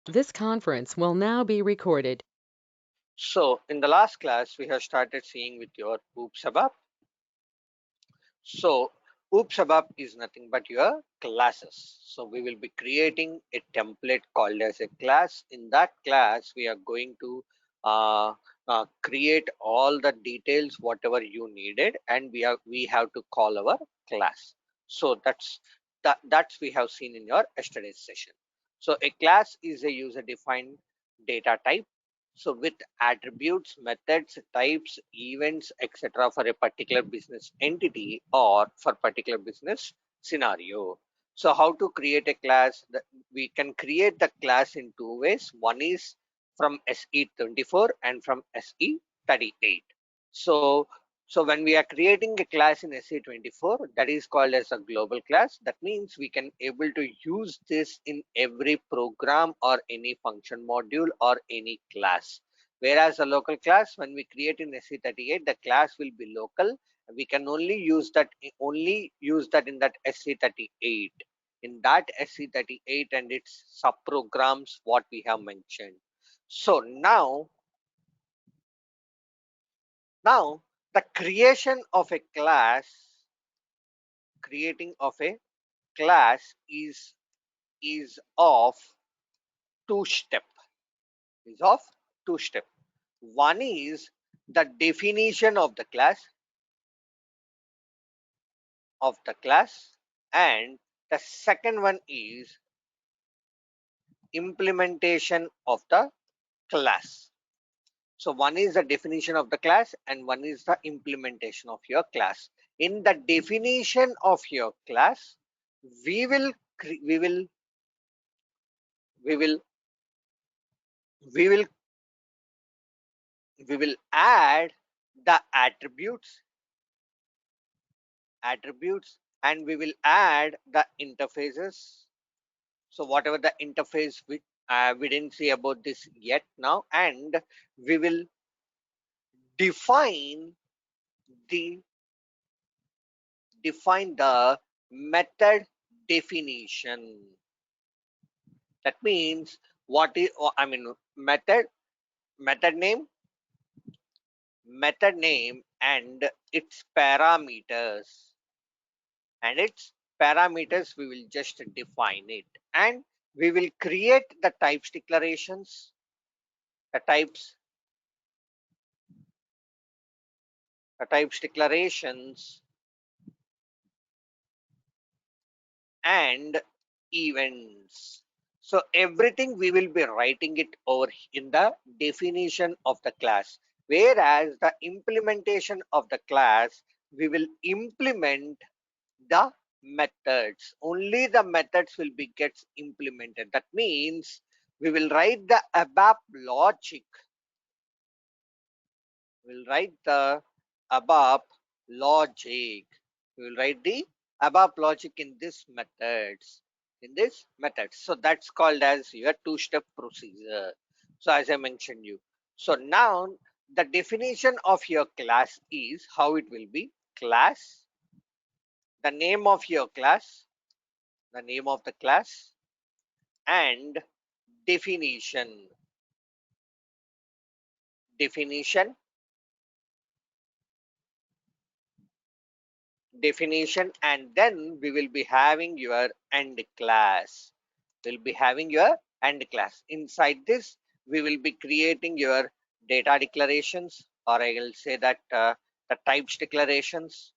This conference will now be recorded. So in the last class, we have started seeing with your Oops ABAP. So Oops ABAP is nothing but your classes. So we will be creating a template called as a class. In that class, we are going to create all the details, whatever you needed, and we have to call our class. So that's we have seen in your yesterday's session. So a class is a user-defined data type, so with attributes, methods, types, events, etc. for a particular business entity or for particular business scenario. So how to create a class? We can create the class in two ways. One is from SE24 and from SE38. So so when we are creating a class in SE24, that is called as a global class. That means we can able to use this in every program or any function module or any class. Whereas a local class, when we create in SE38, the class will be local. We can only use that in that SE38. In that SE38 and its subprograms, what we have mentioned. So now the creating of a class is of two step is of two step. One is the definition of the class, and the second one is implementation of the class. So one is the definition of the class and one is the implementation of your class. In the definition of your class, we will we will we will we will we will add the attributes and we will add the interfaces. So whatever the interface we didn't see about this yet now, and we will define the method definition. That means what is I mean method name and its parameters, we will just define it, and we will create the types declarations, the types declarations and events. So everything we will be writing it over in the definition of the class, whereas the implementation of the class, we will implement the methods. Only the methods will be gets implemented. That means we will write the ABAP logic. We'll write the ABAP logic. We will write the ABAP logic in this methods. So that's called as your two-step procedure. So as I mentioned you. So now the definition of your class is how it will be: class, the name of your class, the name of the class, and definition. Definition and then we will be having your end class. We'll be having your end class. Inside this, we will be creating your data declarations, or I will say that the types declarations,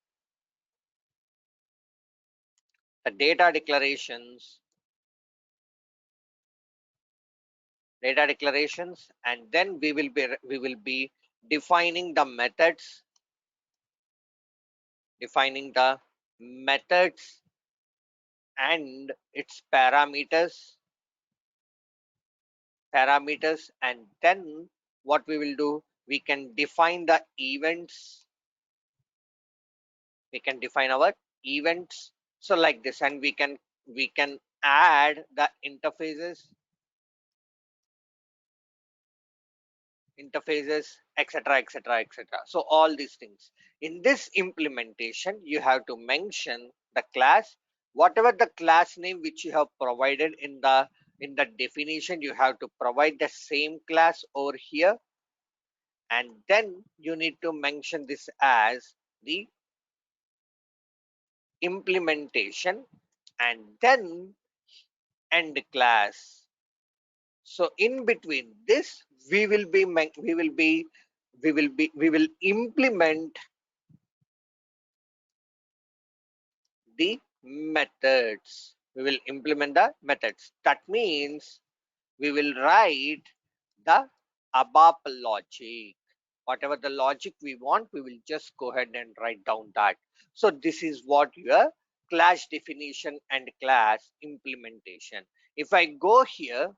the data declarations, and then we will be defining the methods and its parameters, and then what we will do, we can define the events, our events. So like this, and we can add the interfaces, etc. So all these things in this implementation, you have to mention the class, whatever the class name which you have provided in the in the definition you have to provide the same class over here, and then you need to mention this as the implementation, and then end class. So in between this, we will be we will implement the methods. We will implement the methods. That means we will write the ABAP logic. Whatever the logic we want, we will just go ahead and write down that. So this is what your class definition and class implementation. If I go here,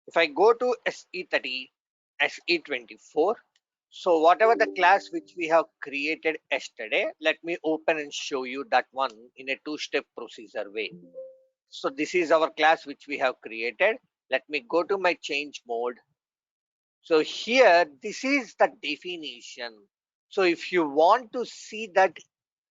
if I go to SE30, SE24, so whatever the class which we have created yesterday, let me open and show you that one in a two-step procedure way. So this is our class which we have created. Let me go to my change mode. So here, this is the definition. So if you want to see that,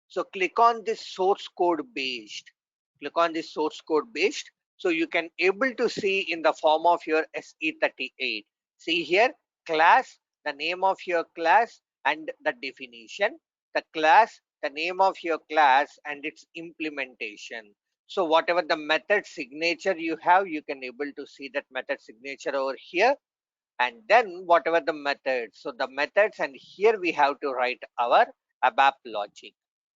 so click on this source code based. Click on this source code based. So you can able to see in the form of your SE38. See here, class, the name of your class and the definition, the class, the name of your class and its implementation. So whatever the method signature you have, you can able to see that method signature over here, and then whatever the methods. So the methods, and here we have to write our ABAP logic.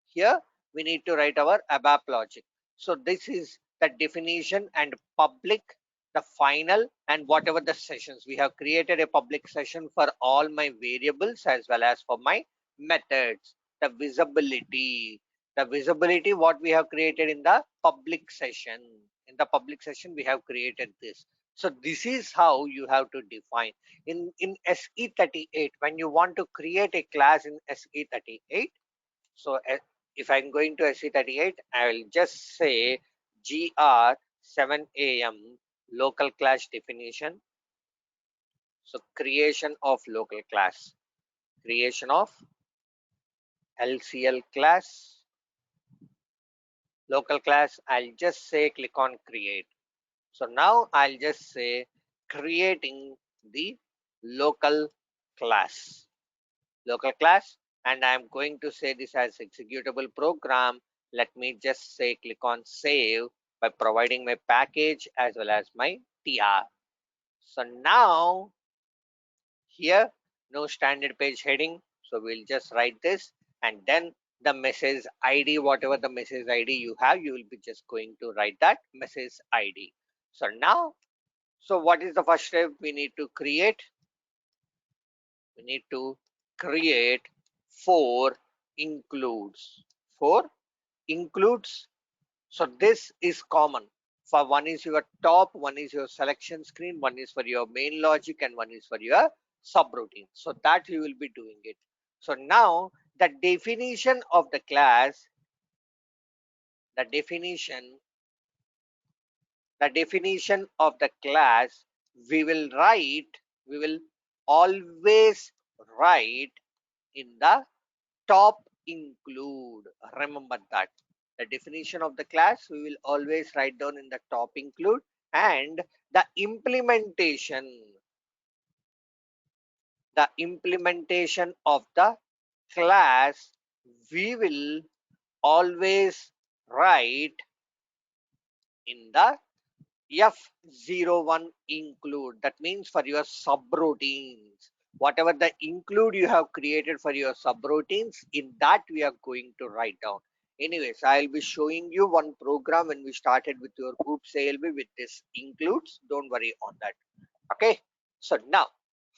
Here we need to write our ABAP logic. So this is the definition and public, the final, and whatever the sessions. We have created a public session for all my variables as well as for my methods. The visibility what we have created in the public session. In the public session, we have created this. So this is how you have to define. In SE38, when you want to create a class in SE38, so if I'm going to SE38, I will just say GR7AM local class definition. So creation of local class, creation of LCL class, local class. I'll just say click on create. So now I'll just say creating the local class. Local class, and I'm going to say this as executable program. Let me just say click on save by providing my package as well as my TR. So now here, no standard page heading, so we'll just write this, and then the message ID, whatever the message ID you have, you will be just going to write that message ID. So now, so what is the first step we need to create? We need to create four includes. Four includes. So this is common. For one is your top, one is your selection screen, one is for your main logic, and one is for your subroutine. So that you will be doing it. So now the definition of the class, the definition of the class, we will write, we will always write in the top include. Remember that the definition of the class we will always write down in the top include, and the implementation of the class we will always write in the F01 include. That means for your subroutines, whatever the include you have created for your subroutines, in that we are going to write down. Anyways, I'll be showing you one program when we started with your oops ALB with this includes. Don't worry on that. Okay. So now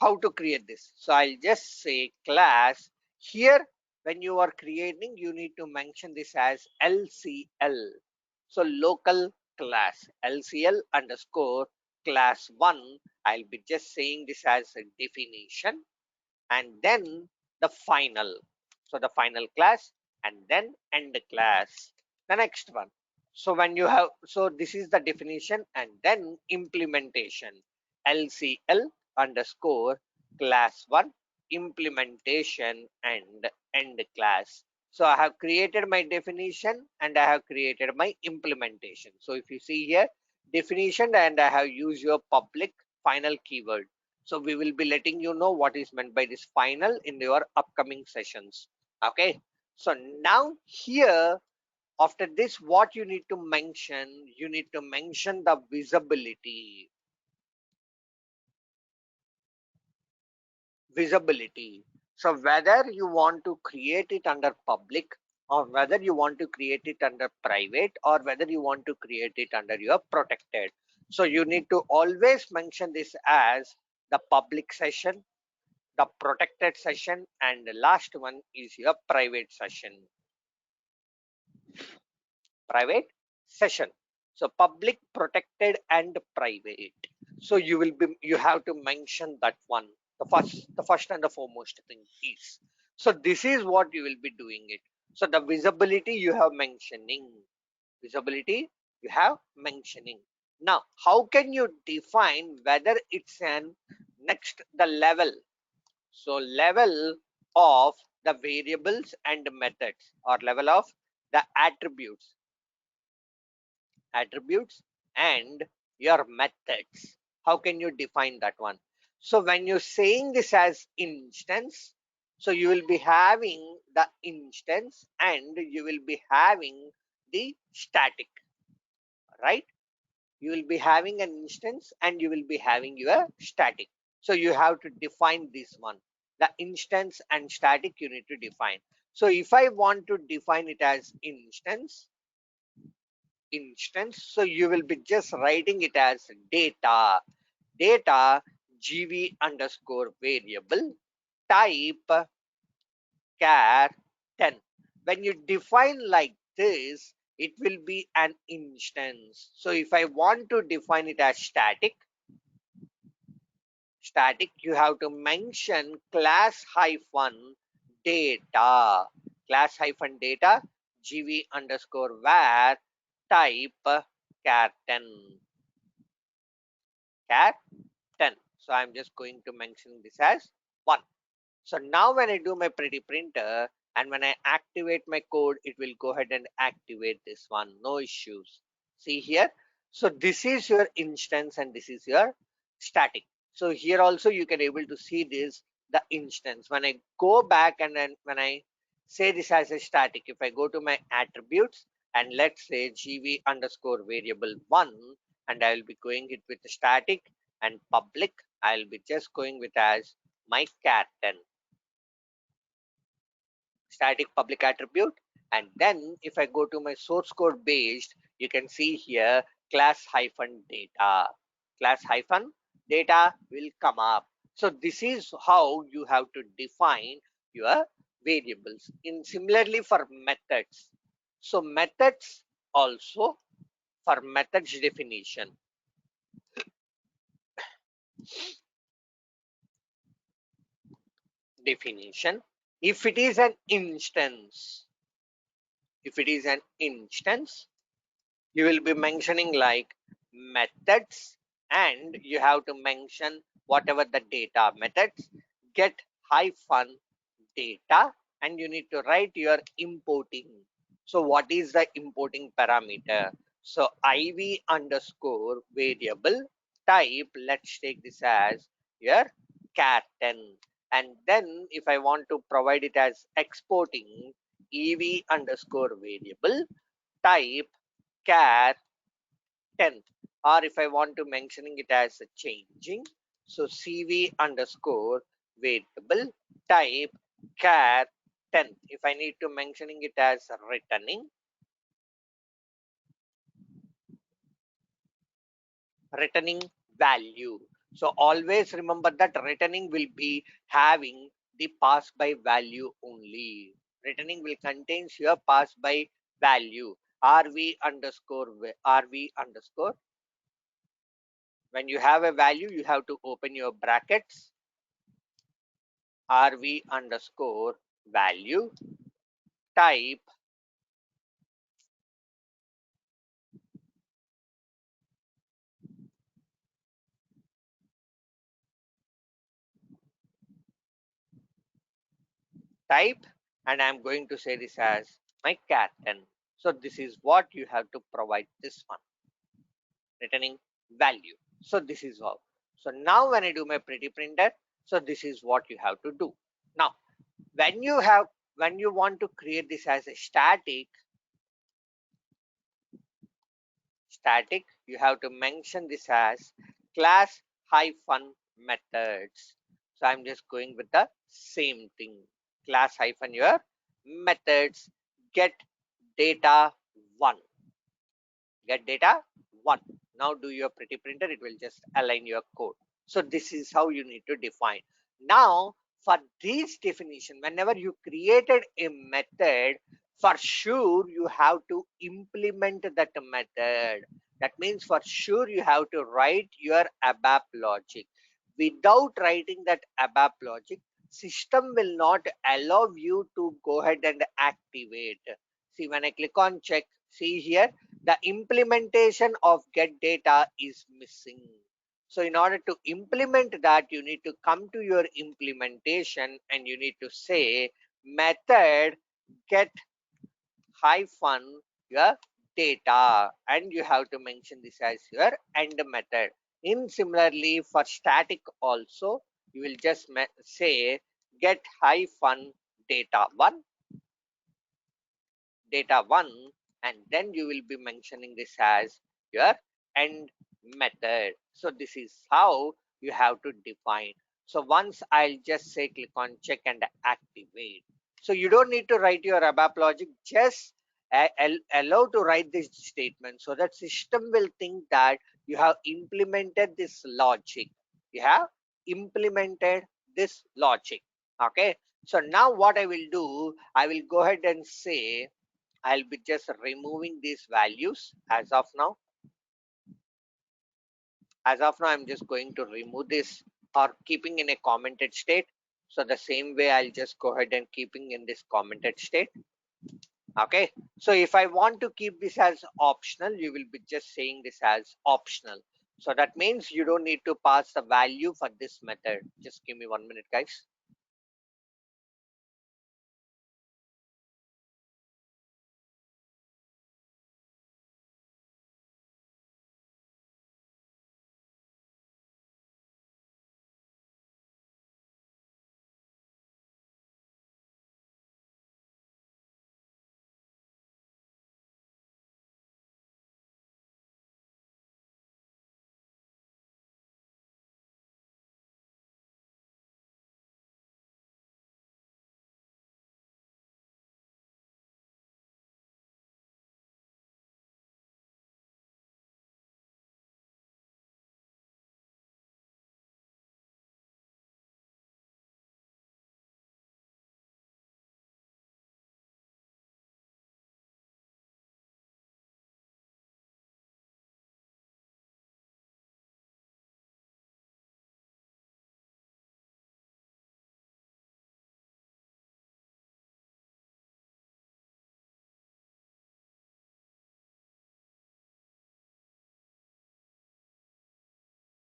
how to create this? So I'll just say class. Here when you are creating, you need to mention this as LCL. So local class, LCL underscore class 1. I'll be just saying this as a definition, and then the final. So the final class, and then end class, the next one. So when you have, so this is the definition and then implementation. LCL underscore class 1 implementation and end class. So I have created my definition and I have created my implementation. So if you see here, definition, and I have used your public final keyword. So we will be letting you know what is meant by this final in your upcoming sessions. Okay. So now here, after this, what you need to mention, you need to mention the visibility. Visibility. So whether you want to create it under public, or whether you want to create it under private, or whether you want to create it under your protected. So you need to always mention this as the public session, the protected session, and the last one is your private session. Private session. So public, protected, and private. So you have to mention that one. The first and the foremost thing is. So this is what you will be doing it. So the visibility you have mentioning. Visibility you have mentioning. Now, how can you define whether it's an next the level? So level of the variables and methods, or level of the attributes and your methods. How can you define that one? So when you're saying this as instance, so you will be having the instance and you will be having the static, right? You will be having an instance and you will be having your static. So you have to define this one. The instance and static you need to define. So if I want to define it as instance, so you will be just writing it as data gv underscore variable type char 10. When you define like this, it will be an instance. So if I want to define it as static, you have to mention class hyphen data gv underscore var type char 10 char 10. So I'm just going to mention this as 1. So now when I do my pretty printer and when I activate my code, it will go ahead and activate this one. No issues. See here. So this is your instance and this is your static. So here also you can able to see this, the instance. When I go back and then when I say this as a static, if I go to my attributes and let's say gv underscore variable 1, and I will be going it with the static and public, I'll be just going with as my cat 10 static public attribute. And then if I go to my source code based, you can see here class hyphen data will come up. So this is how you have to define your variables. In similarly for methods, so methods also, for methods definition, if it is an instance, if it is an instance you will be mentioning like methods, and you have to mention whatever the data methods get hyphen data, and you need to write your importing. So what is the importing parameter? So iv underscore variable type, let's take this as your char 10. And then if I want to provide it as exporting, ev underscore variable type char 10, or if I want to mentioning it as a changing, so cv underscore variable type char 10. If I need to mentioning it as returning value. So always remember that returning will be having the pass by value only. Returning will contains your pass by value. rv underscore. When you have a value, you have to open your brackets, rv underscore value, type and I'm going to say this as my captain. So this is what you have to provide this one, returning value. So this is how. So now when I do my pretty printer, so this is what you have to do. Now when you want to create this as a static, you have to mention this as class hyphen methods. So I'm just going with the same thing, class hyphen your methods get data 1, get data 1. Now do your pretty printer, it will just align your code. So this is how you need to define. Now for this definition, whenever you created a method, for sure you have to implement that method. That means for sure you have to write your ABAP logic. Without writing that ABAP logic, system will not allow you to go ahead and activate. See, when I click on check, see here, the implementation of get data is missing. So in order to implement that, you need to come to your implementation and you need to say method get hyphen your data, and you have to mention this as your end method. In similarly for static also, you will just say get hyphen data 1, and then you will be mentioning this as your end method. So this is how you have to define. So once I'll just say click on check and activate. So you don't need to write your ABAP logic, just allow to write this statement so that system will think that you have implemented this logic. You have implemented this logic. Okay. So now what I will do, I will go ahead and say I'll be just removing these values as of now. As of now, I'm just going to remove this or keeping in a commented state. So the same way, I'll just go ahead and keeping in this commented state. Okay. So if I want to keep this as optional, you will be just saying this as optional. So that means you don't need to pass the value for this method. Just give me 1 minute, guys.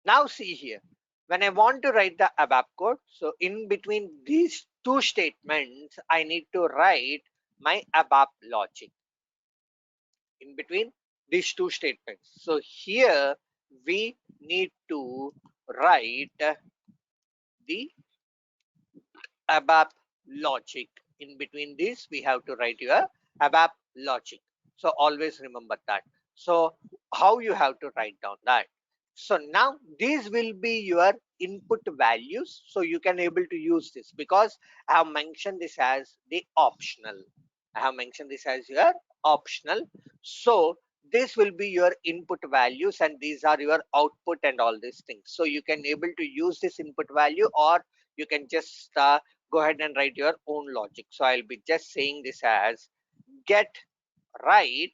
Now see here, when I want to write the ABAP code, so in between these two statements, I need to write my ABAP logic in between these two statements. So here we need to write the ABAP logic. In between this, we have to write your ABAP logic. So always remember that. So how you have to write down that? So now these will be your input values. So you can able to use this because I have mentioned this as the optional. I have mentioned this as your optional. So this will be your input values and these are your output and all these things. So you can able to use this input value or you can just go ahead and write your own logic. So I'll be just saying this as get right,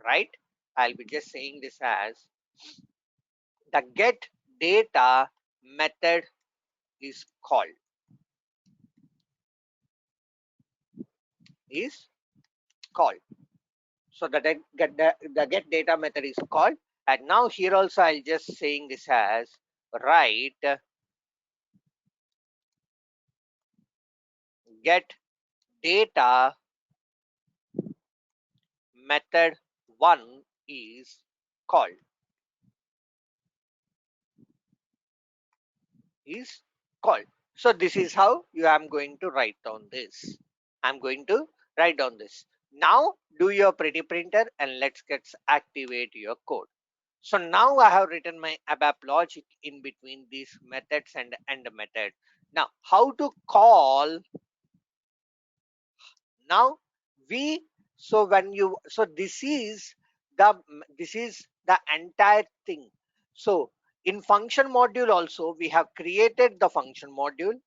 right? I'll be just saying this as the get data method is called. is called. So the get data method is called. And now here also I'll just saying this as write get data method 1 is called. Is called. So this is how you am going to write down this. I'm going to write down this. Now do your pretty printer and let's get activate your code. So now I have written my ABAP logic in between these methods and end method. Now how to call now we so when you so this is the entire thing. So in function module also we have created the function module,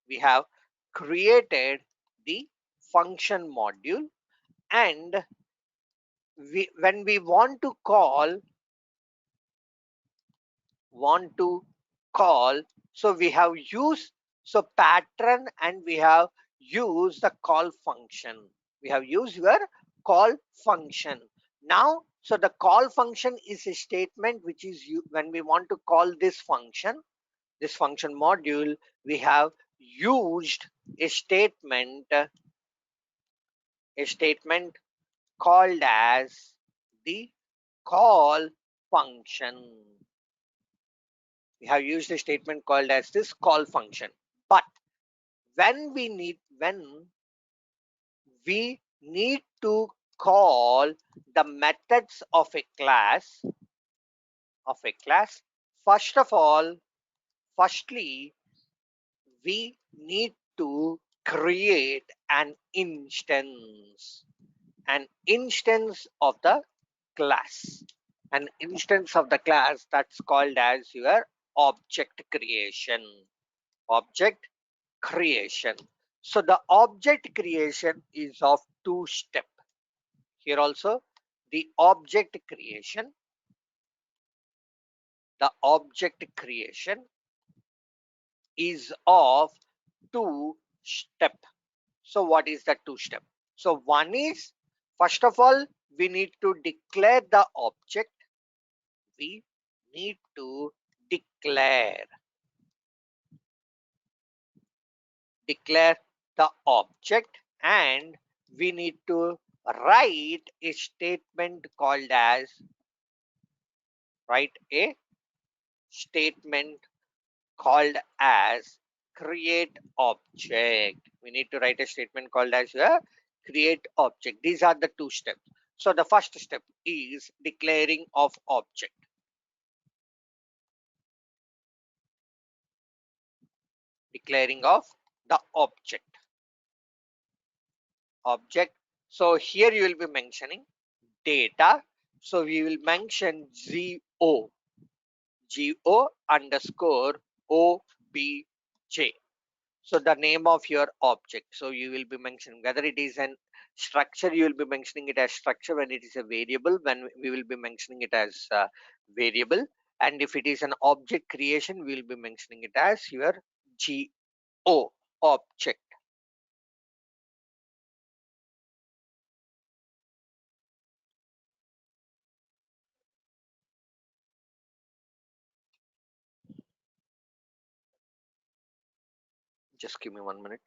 we have created the function module, and when we want to call, so we have used so pattern and we have used the call function. We have used your call function. Now so the call function is a statement which is you when we want to call this function module, we have used a statement called as the call function. We have used a statement called as this call function. But when we need to call the methods of a class first of all, firstly we need to create an instance of the class, that's called as your object creation. Object creation. So the object creation is of two step. Here also the object creation is of two step. So what is the two step? So one is, first of all, we need to declare the object. We need to declare declare the object, and we need to write a statement called as write a statement called as create object. We need to write a statement called as a create object. These are the two steps. So the first step is declaring of object. Declaring of the object. So here you will be mentioning data. So we will mention go underscore obj. So the name of your object. So you will be mentioning whether it is an structure, you will be mentioning it as structure. When it is a variable, when we will be mentioning it as variable. And if it is an object creation, we will be mentioning it as your go object. Just give me 1 minute.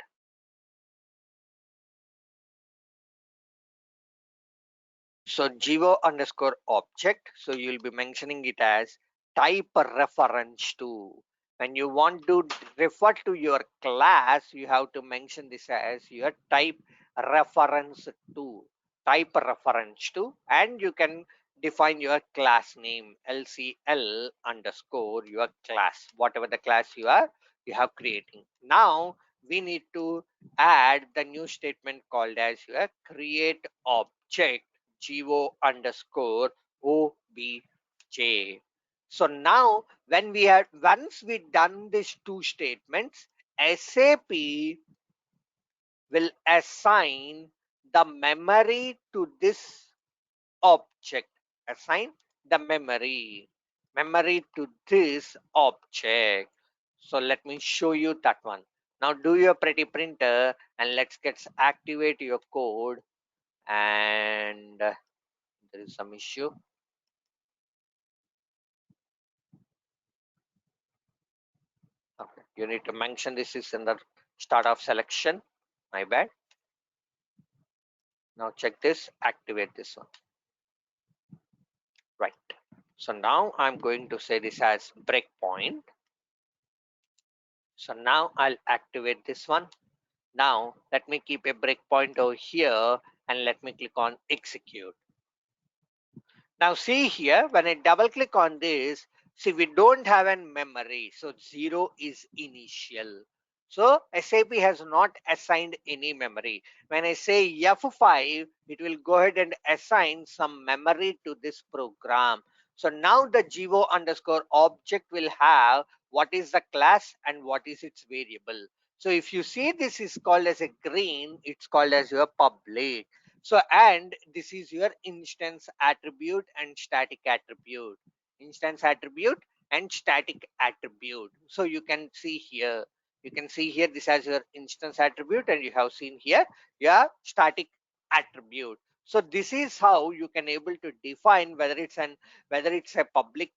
So geo underscore object. So you'll be mentioning it as type reference to. When you want to refer to your class, you have to mention this as your type reference to. Type reference to, and you can define your class name LCL underscore your class, whatever the class you have creating. Now we need to add the new statement called as your create object go underscore obj. So now when once we done these two statements, SAP will assign the memory to this object. Assign the memory to this object. So let me show you that one. Now do your pretty printer and let's get activate your code. And there is some issue. Okay, you need to mention this is in the start of selection. My bad. Now check this, activate this one. Right. So now I'm going to say this as breakpoint. So now I'll activate this one. Now let me keep a breakpoint over here and let me click on execute. Now see here, when I double click on this, see we don't have a memory. So 0 is initial. So SAP has not assigned any memory. When I say F5, it will go ahead and assign some memory to this program. So now the GO underscore object will have what is the class and what is its variable. So if you see this is called as a green, it's called as your public. So, and this is your instance attribute and static attribute. Instance attribute and static attribute. So you can see here, this as your instance attribute, and you have seen here your static attribute. So this is how you can able to define whether it's a public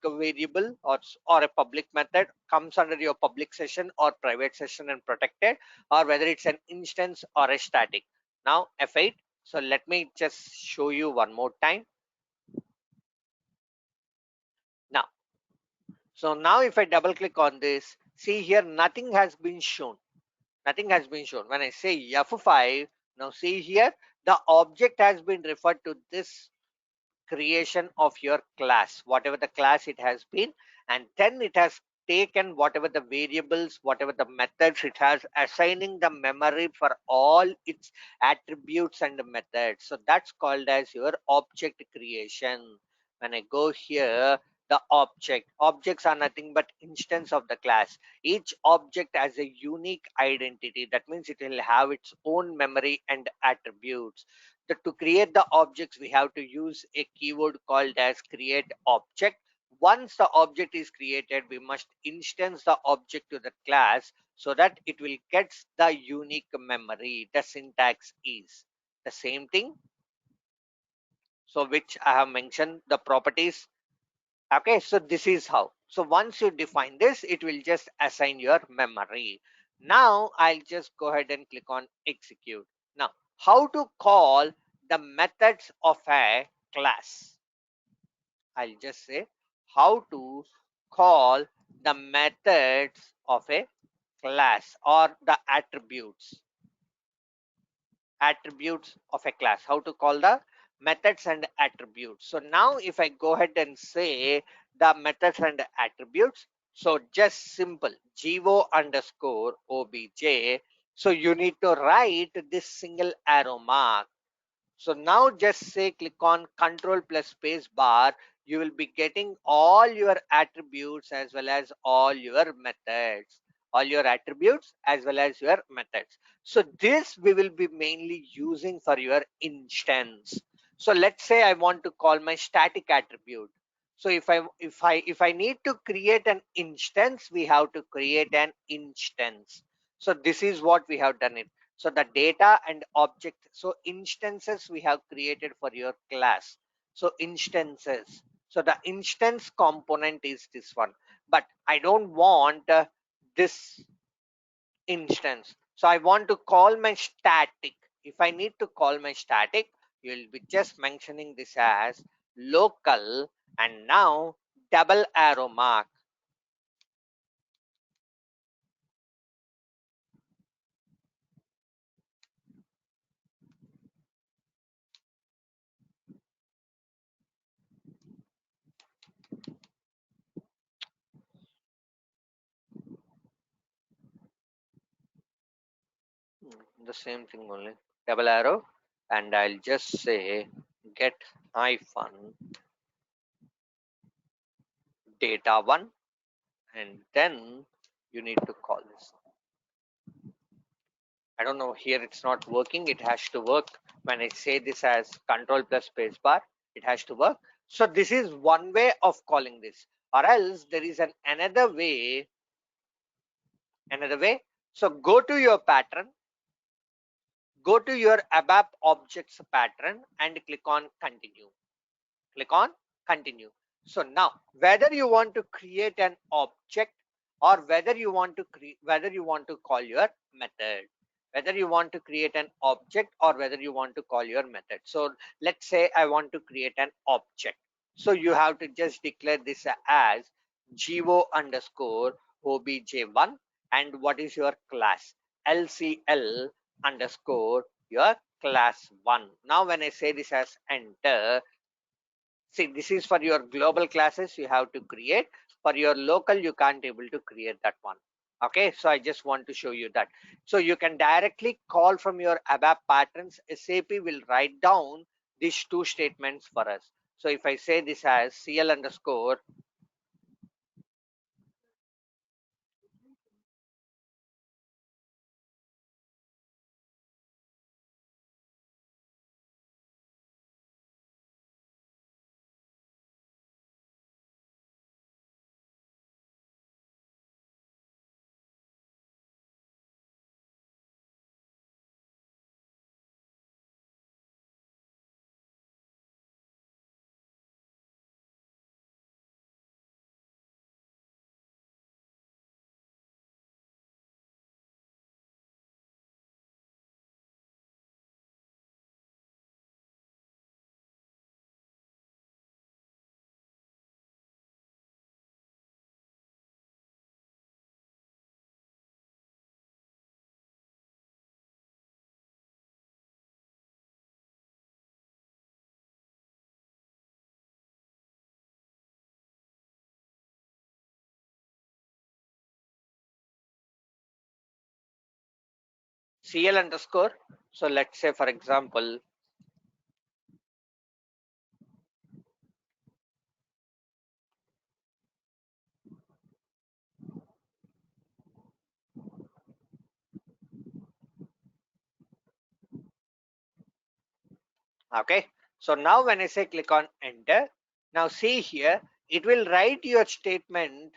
variable or a public method comes under your public session or private session and protected, or whether it's an instance or a static. Now F8. So let me just show you one more time. Now, so now if I double click on this, see here nothing has been shown. Nothing has been shown. When I say F5, now see here the object has been referred to this creation of your class, whatever the class it has been, and then it has taken whatever the variables, whatever the methods, it has assigning the memory for all its attributes and methods. So that's called as your object creation. When I go here, the objects are nothing but instance of the class. Each object has a unique identity. That means it will have its own memory and attributes. To create the objects, we have to use a keyword called as create object. Once the object is created, we must instance the object to the class so that it will get the unique memory. The syntax is the same thing, so which I have mentioned the properties. Okay, so this is how. So once you define this, it will just assign your memory. Now I'll just go ahead and click on execute. Now, how to call the methods of a class? I'll just say how to call the methods of a class or the attributes of a class. How to call the methods and attributes. So now if I go ahead and say the methods and attributes, so just simple go underscore obj. So you need to write this single arrow mark. So now just say click on control plus space bar. You will be getting all your attributes as well as all your methods. All your attributes as well as your methods. So this we will be mainly using for your instance. So let's say I want to call my static attribute. So if I need to create an instance, we have to create an instance. So this is what we have done it. So the data and object, so instances we have created for your class. So instances. So the instance component is this one, but I don't want this instance. So I want to call my static. If I need to call my static, you'll be just mentioning this as local and now double arrow mark. The same thing only, double arrow, and I'll just say get hyphen data one, and then you need to call this. I don't know, here it's not working. It has to work. When I say this as control plus space bar, it has to work. So this is one way of calling this, or else there is another way. So go to your pattern, go to your ABAP objects pattern and click on continue. Click on continue. So now whether you want to create an object or whether you want to call your method, whether you want to create an object or whether you want to call your method. So let's say I want to create an object. So you have to just declare this as go underscore obj1 and what is your class? LCL underscore your class 1. Now when I say this as enter, see, this is for your global classes you have to create. For your local, you can't able to create that one. Okay, so I just want to show you that. So you can directly call from your ABAP patterns. SAP will write down these two statements for us. So if I say this as CL underscore CL underscore. So let's say for example, okay. So now when I say click on enter, now see here, it will write your statement.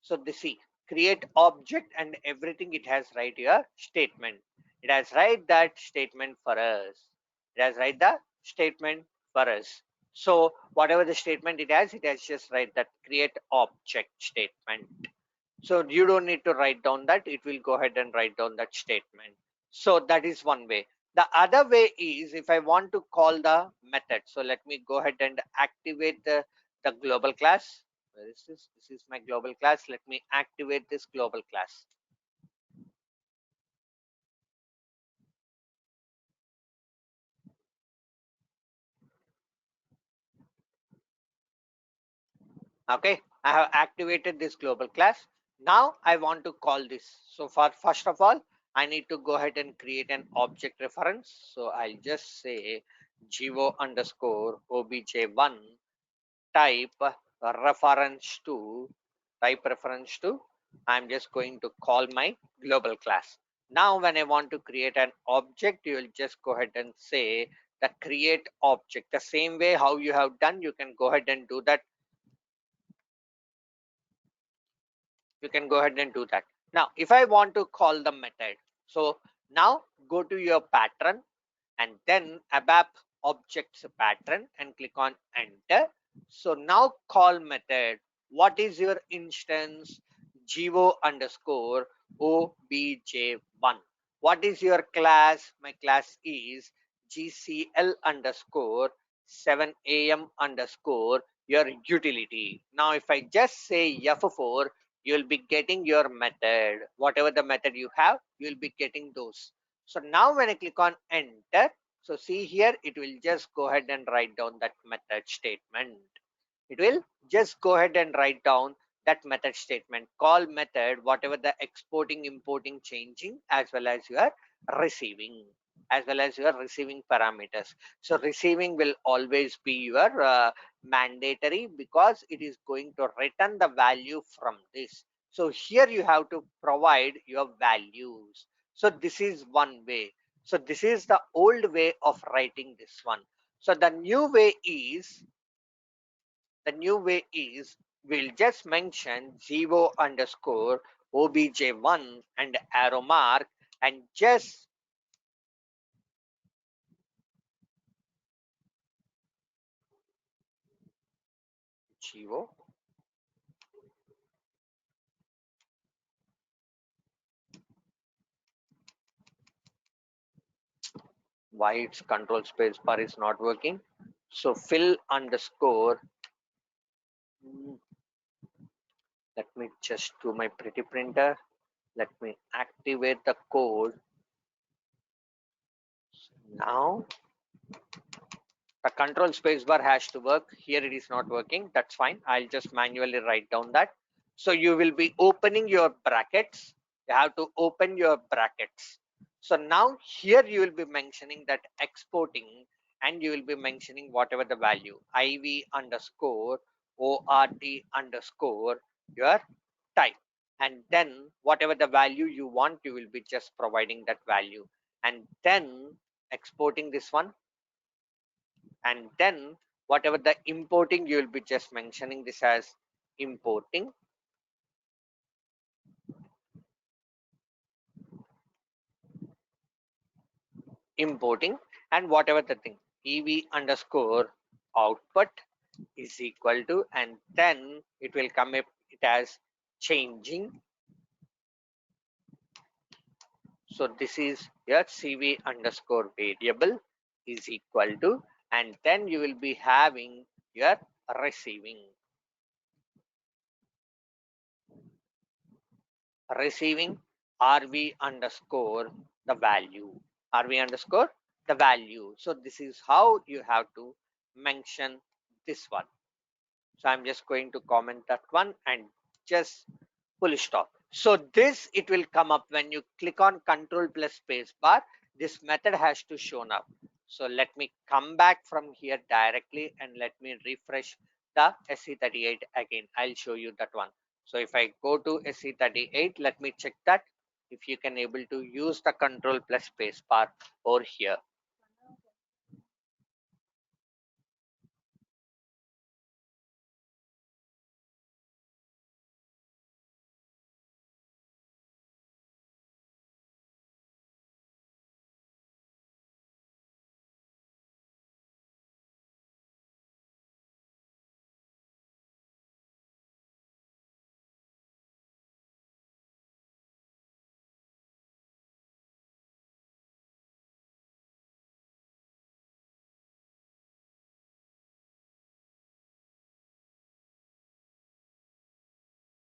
So this see, create object and everything it has write your statement. It has write that statement for us. It has write the statement for us. So whatever the statement it has just write that create object statement. So you don't need to write down that, it will go ahead and write down that statement. So that is one way. The other way is if I want to call the method. So let me go ahead and activate the global class. Where is this? This is my global class. Let me activate this global class. Okay, I have activated this global class. Now I want to call this. So for first of all, I need to go ahead and create an object reference. So I'll just say go underscore obj1 type reference to I'm just going to call my global class. Now when I want to create an object, you will just go ahead and say the create object. The same way how you have done, you can go ahead and do that. You can go ahead and do that. Now if I want to call the method, so now go to your pattern and then ABAP objects pattern and click on enter. So now call method. What is your instance? Go underscore obj1. What is your class? My class is gcl underscore 7am underscore your utility. Now if I just say f4, you will be getting your method. Whatever the method you have, you will be getting those. So now when I click on enter, so see here, it will just go ahead and write down that method statement. It will just go ahead and write down that method statement. Call method, whatever the exporting, importing, changing, as well as your receiving, as well as your receiving parameters. So receiving will always be your mandatory because it is going to return the value from this. So here you have to provide your values. So this is one way. So this is the old way of writing this one. So the new way is we'll just mention go underscore obj1 and arrow mark, and just geo. Why its control space bar is not working? So fill underscore. Let me just do my pretty printer. Let me activate the code. Now the control space bar has to work. Here it is not working. That's fine. I'll just manually write down that. So you will be opening your brackets. You have to open your brackets. So now here you will be mentioning that exporting, and you will be mentioning whatever the value iv underscore ort underscore your type, and then whatever the value you want, you will be just providing that value, and then exporting this one, and then whatever the importing, you will be just mentioning this as importing, and whatever the thing ev underscore output is equal to, and then it will come up it as changing. So this is your cv underscore variable is equal to, and then you will be having your receiving rv underscore the value, rv underscore the value. So this is how you have to mention this one. So I'm just going to comment that one and just full stop. So this it will come up when you click on control plus space bar. This method has to shown up. So let me come back from here directly and let me refresh the SE38 again. I'll show you that one. So if I go to SE38, let me check that if you can able to use the control plus space bar over here.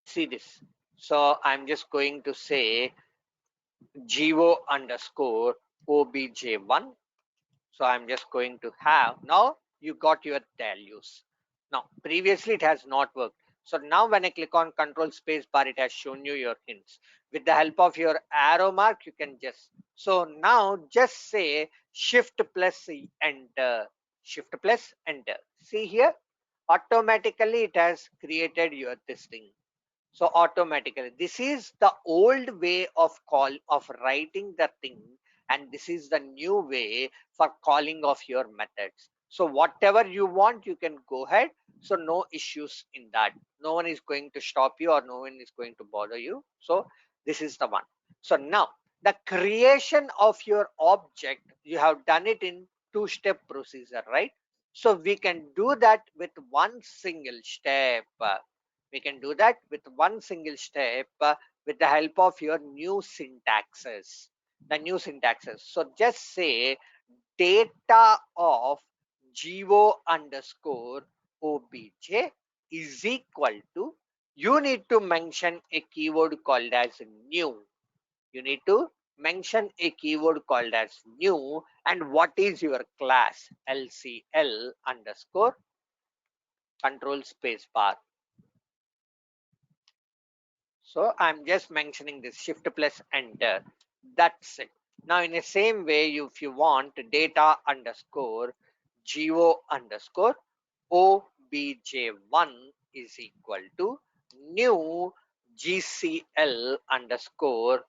See this. So I'm just going to say geo underscore obj1. So I'm just going to have, now you got your values. Now previously it has not worked. So now when I click on control space bar, it has shown you your hints. With the help of your arrow mark, you can just, so now just say shift plus enter, shift plus enter. See here, automatically it has created your this thing. So automatically, this is the old way of writing the thing, and this is the new way for calling of your methods. So whatever you want, you can go ahead. So no issues in that. No one is going to stop you, or no one is going to bother you. So this is the one. So now the creation of your object, you have done it in two-step procedure, right? So we can do that with one single step. We can do that with one single step with the help of your new syntaxes. The new syntaxes. So just say data of geo underscore obj is equal to, you need to mention a keyword called as new. You need to mention a keyword called as new, and what is your class? LCL underscore control space bar. So I'm just mentioning this shift plus enter. That's it. Now in the same way, if you want data underscore geo underscore obj1 is equal to new gcl underscore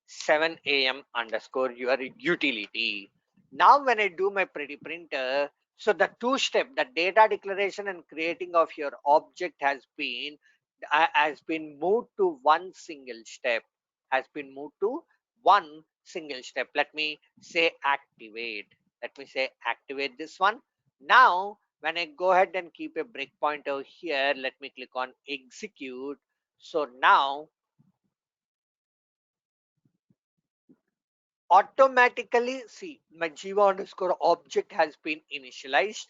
7am underscore your utility. Now when I do my pretty printer, So the two step, the data declaration and creating of your object has been moved to one single step. Has been moved to one single step. Let me say activate. Let me say activate this one. Now, when I go ahead and keep a breakpoint over here, let me click on execute. So now automatically see my Jiva underscore object has been initialized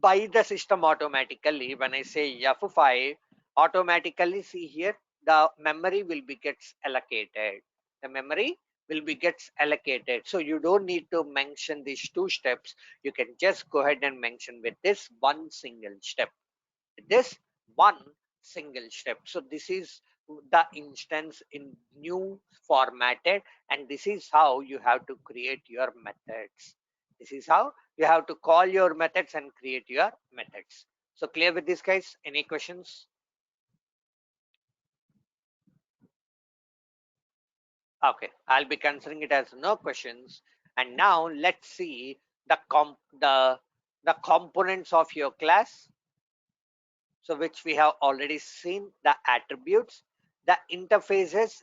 by the system automatically. When I say F5, automatically see here the memory will be gets allocated. The memory will be gets allocated. So you don't need to mention these two steps. You can just go ahead and mention with this one single step. This one single step. So this is the instance in new formatted, and this is how you have to create your methods. This is how you have to call your methods and create your methods. So clear with this, guys? Any questions? Okay, I'll be considering it as no questions. And now let's see the components of your class. So which we have already seen, the attributes, the interfaces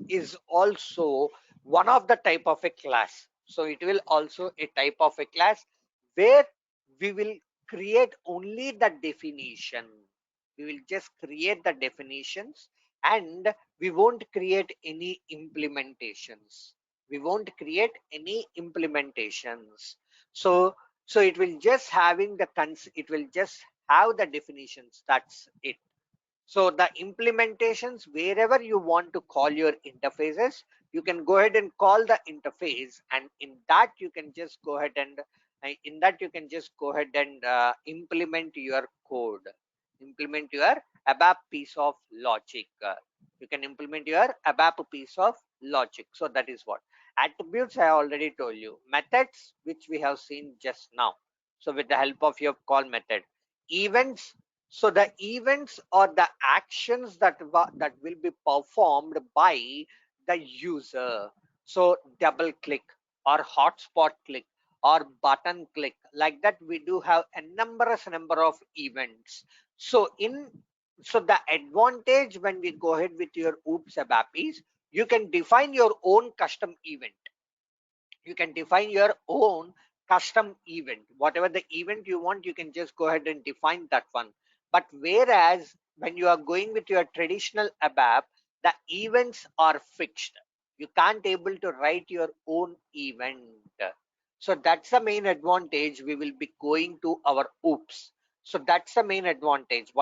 is also one of the type of a class. So it will also a type of a class where we will create only the definition. We will just create the definitions, and we won't create any implementations. We won't create any implementations. So it will just having the it will just have the definitions. That's it. So the implementations, wherever you want to call your interfaces, you can go ahead and call the interface, and in that you can just go ahead and implement your code, implement your ABAP piece of logic. You can implement your ABAP piece of logic. So that is what attributes I already told you. Methods, which we have seen just now. So with the help of your call method, events. So the events or the actions that will be performed by the user. So double click or hotspot click or button click, like that we do have a number of events. So the advantage when we go ahead with your oops ABAP is you can define your own custom event. You can define your own custom event. Whatever the event you want, you can just go ahead and define that one. But whereas when you are going with your traditional ABAP, the events are fixed. You can't able to write your own event. So that's the main advantage. We will be going to our oops. So that's the main advantage.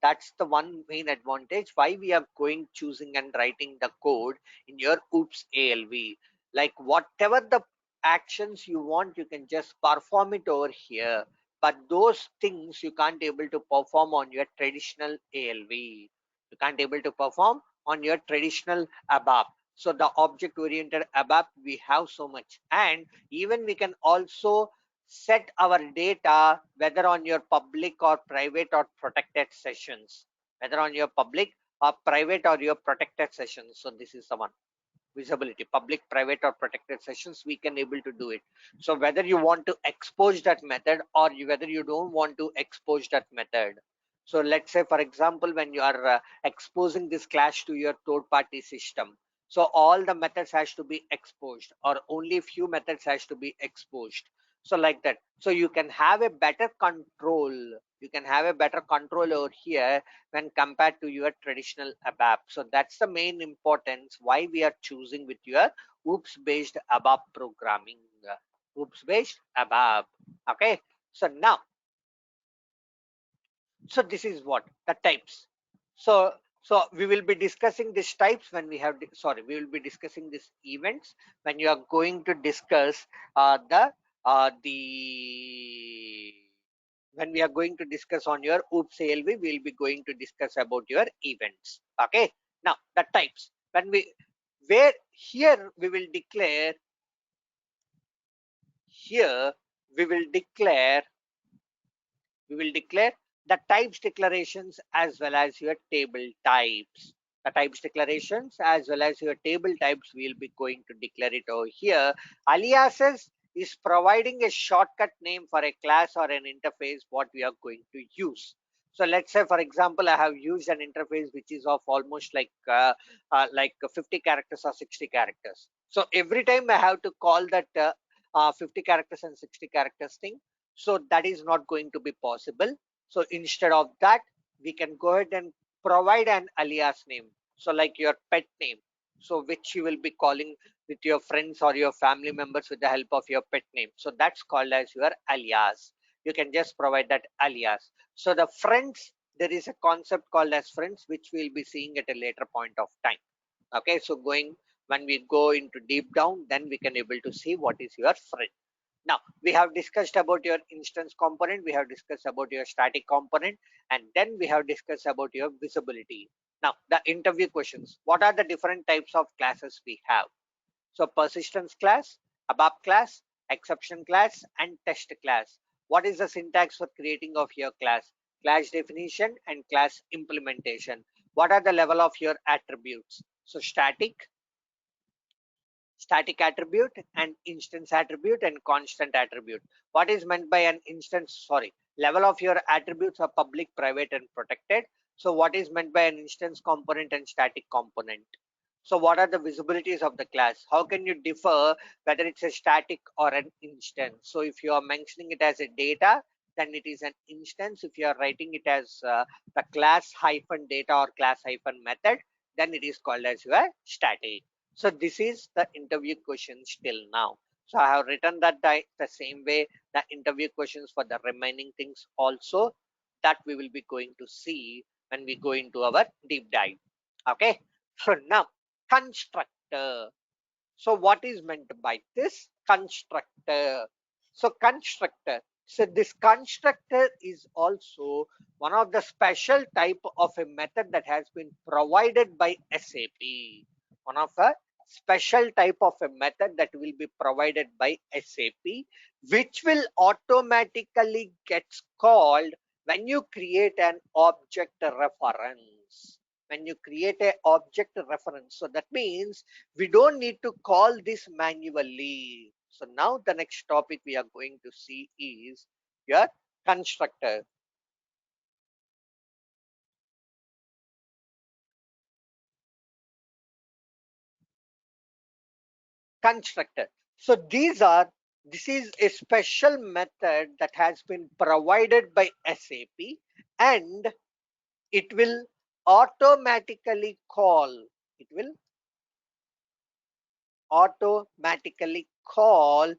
That's the one main advantage why we are going choosing and writing the code in your oops ALV. Like whatever the actions you want, you can just perform it over here, but those things you can't able to perform on your traditional ALV. You can't able to perform on your traditional ABAP. So the object oriented ABAP we have so much, and even we can also set our data whether on your public or private or protected sessions, whether on your public or private or your protected sessions. So this is the one, visibility, public, private or protected sessions, we can able to do it. So whether you want to expose that method or whether you don't want to expose that method. So let's say for example, when you are exposing this class to your third party system, so all the methods has to be exposed or only few methods has to be exposed. So like that, so you can have a better control. You can have a better control over here when compared to your traditional ABAP. So that's the main importance why we are choosing with your oops based ABAP programming. Oops based ABAP. Okay. So now, so this is what the types. So we will be discussing these types when we have we will be discussing these events when you are going to discuss the when we are going to discuss on your oops ALV, we will be going to discuss about your events. Okay. Now the types, when where here here we will declare we will declare the types declarations as well as your table types. The types declarations as well as your table types, we will be going to declare it over here. Aliases, is providing a shortcut name for a class or an interface what we are going to use. So let's say, for example, I have used an interface which is of almost like 50 characters or 60 characters. So every time I have to call that 50 characters and 60 characters thing. So that is not going to be possible. So instead of that, we can go ahead and provide an alias name. So like your pet name. So which you will be calling with your friends or your family members with the help of your pet name. So that's called as your alias. You can just provide that alias. So the friends, there is a concept called as friends, which we'll be seeing at a later point of time. Okay, so when we go into deep down, then we can able to see what is your friend. Now we have discussed about your instance component, we have discussed about your static component, and then we have discussed about your visibility. Now the interview questions, what are the different types of classes we have? So persistence class, ABAP class, exception class, and test class. What is the syntax for creating of your class? Class definition and class implementation. What are the level of your attributes? So static attribute and instance attribute and constant attribute. What is meant by an instance? Sorry, level of your attributes are public, private, and protected. So what is meant by an instance component and static component? So what are the visibilities of the class? How can you differ whether it's a static or an instance? So if you are mentioning it as a data, then it is an instance. If you are writing it as the class hyphen data or class hyphen method, then it is called as your static. So this is the interview questions till now. So I have written that the same way the interview questions for the remaining things also, that we will be going to see when we go into our deep dive. Okay. So now constructor. So what is meant by this constructor? So constructor. So this constructor is also one of the special type of a method that has been provided by SAP. One of a special type of a method that will be provided by SAP, which will automatically gets called when you create an object reference. When you create a object reference, so that means we don't need to call this manually. So now the next topic we are going to see is your constructor. Constructor. So this is a special method that has been provided by SAP, and it will automatically call. It will automatically call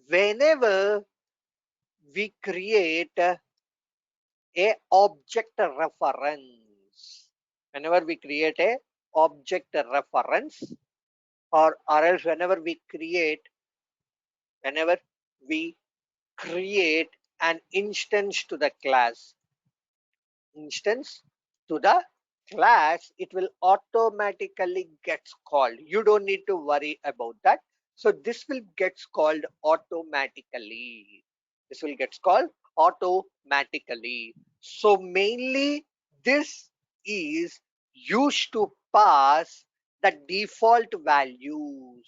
whenever we create a object reference. Whenever we create a object reference, or else whenever we create an instance to the class, instance to the class, it will automatically gets called. You don't need to worry about that. So this will gets called automatically. This will gets called automatically. So mainly this is used to pass the default values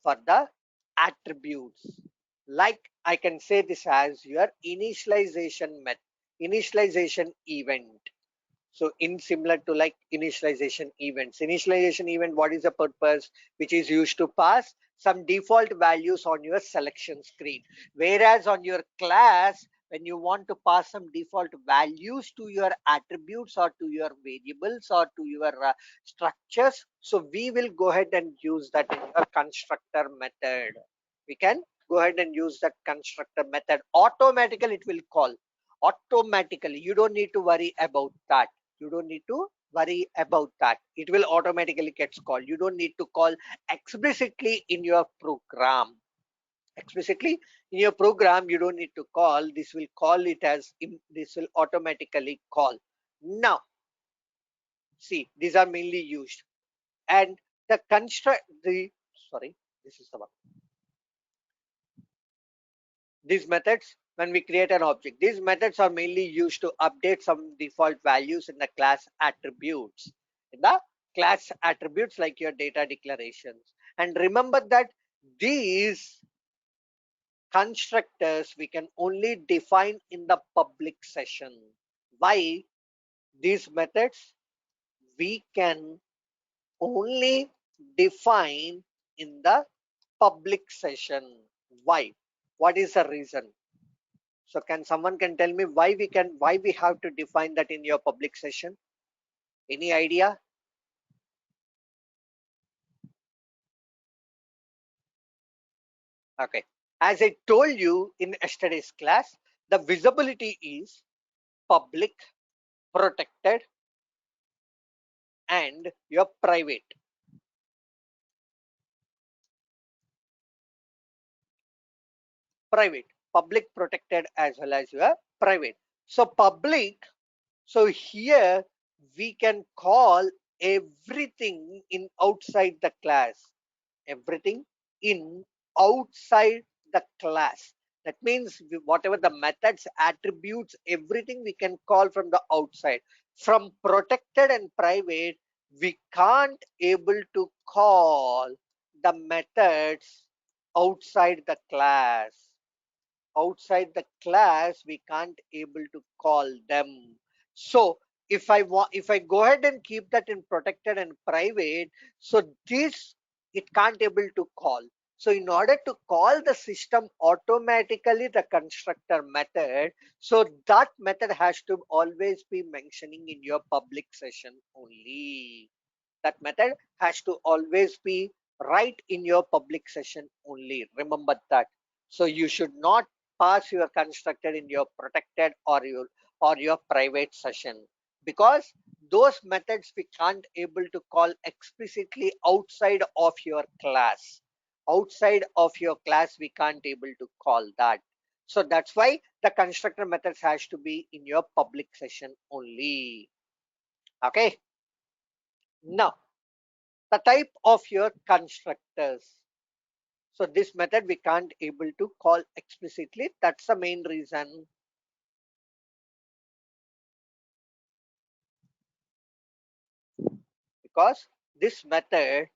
for the attributes. Like I can say this as your initialization event. So in similar to like initialization events, initialization event, what is the purpose? Which is used to pass some default values on your selection screen. Whereas on your class, when you want to pass some default values to your attributes or to your variables or to your structures, so we will go ahead and use that in your constructor method. We can go ahead and use that constructor method. Automatically it will call. Automatically, you don't need to worry about that. You don't need to worry about that. It will automatically gets called. You don't need to call explicitly in your program. Explicitly in your program, you don't need to call. This will call it as, this will automatically call. Now see, these are mainly used, and the sorry, this is the one. These methods, when we create an object, these methods are mainly used to update some default values in the class attributes. In the class attributes, like your data declarations. And remember that these constructors we can only define in the public session. Why these methods we can only define in the public session? Why? What is the reason? So can someone can tell me why we have to define that in your public session? Any idea? Okay. As I told you in yesterday's class, the visibility is public, protected, and your private. Private, public, protected, as well as your private. So public, so here we can call everything in outside the class. Everything in outside the class. That means whatever the methods, attributes, everything we can call from the outside. From protected and private, we can't able to call the methods outside the class. Outside the class we can't able to call them. So if I go ahead and keep that in protected and private, so this it can't able to call. So in order to call the system automatically the constructor method, so that method has to always be mentioning in your public session only. That method has to always be right in your public session only. Remember that. So you should not pass your constructor in your protected or your private session, because those methods we can't able to call explicitly outside of your class. Outside of your class we can't able to call that. So that's why the constructor methods has to be in your public session only. Okay. Now the type of your constructors. So this method we can't able to call explicitly. That's the main reason. Because this method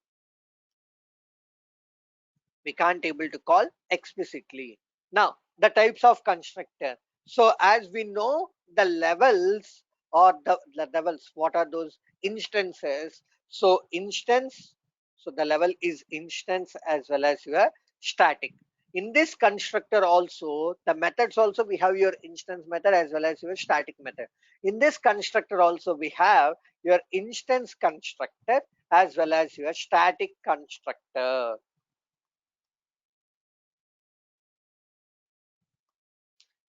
we can't able to call explicitly. Now the types of constructor. So as we know the levels, or the levels, what are those instances? So instance, so the level is instance as well as your static. In this constructor also the methods also we have your instance method as well as your static method. In this constructor also we have your instance constructor as well as your static constructor.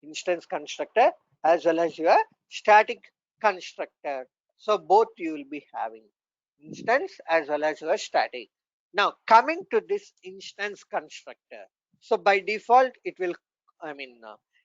Instance constructor as well as your static constructor. So both you will be having instance as well as your static. Now coming to this instance constructor. So by default it will, I mean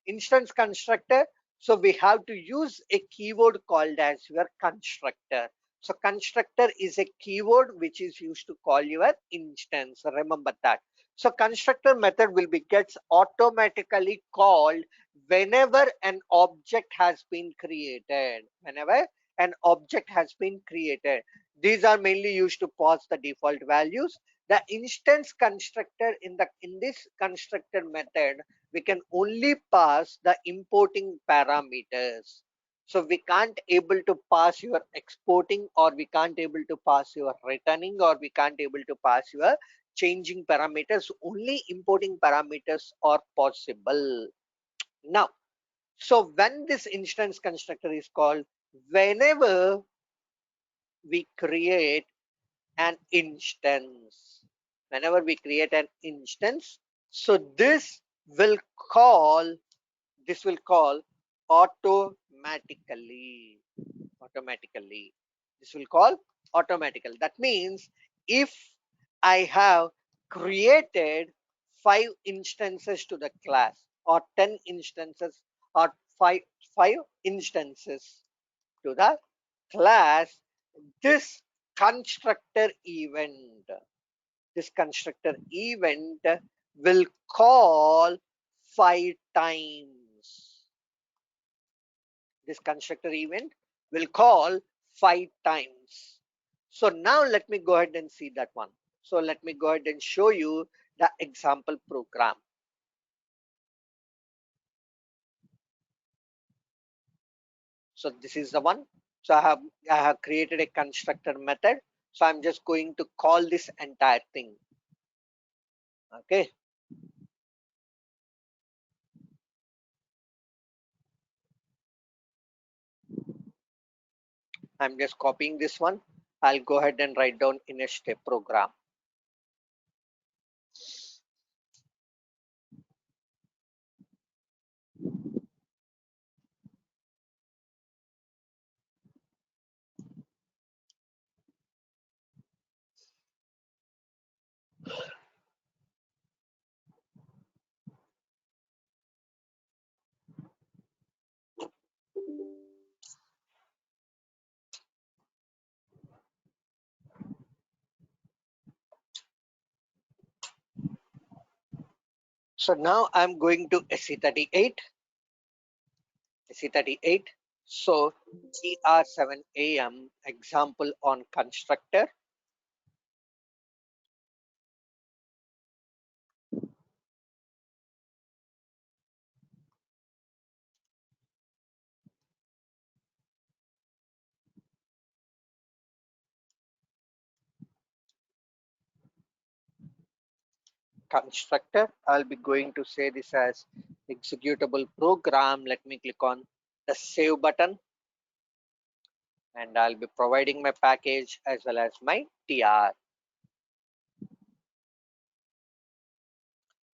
instance constructor. So we have to use a keyword called as your constructor. So constructor is a keyword which is used to call your instance. Remember that. So constructor method will be gets automatically called whenever an object has been created. Whenever an object has been created, these are mainly used to pass the default values. The instance constructor, in this constructor method we can only pass the importing parameters. So we can't able to pass your exporting, or we can't able to pass your returning, or we can't able to pass your changing parameters. Only importing parameters are possible. Now, so when this instance constructor is called, whenever we create an instance, whenever we create an instance, so will call, this will call automatically, automatically. This will call automatically. That means if I have created 5 instances to the class, or 10 instances, or five five instances to the class, this constructor event, this constructor event will call 5 times. This constructor event will call 5 times. So now let me go ahead and see that one. So let me go ahead and show you the example program. So this is the one. So I have created a constructor method. So I'm just going to call this entire thing. Okay. I'm just copying this one. I'll go ahead and write down in a step program. So now I'm going to SE38. SE38. So GR7AM example on constructor. Constructor. I'll be going to say this as executable program. Let me click on the save button, and I'll be providing my package as well as my TR.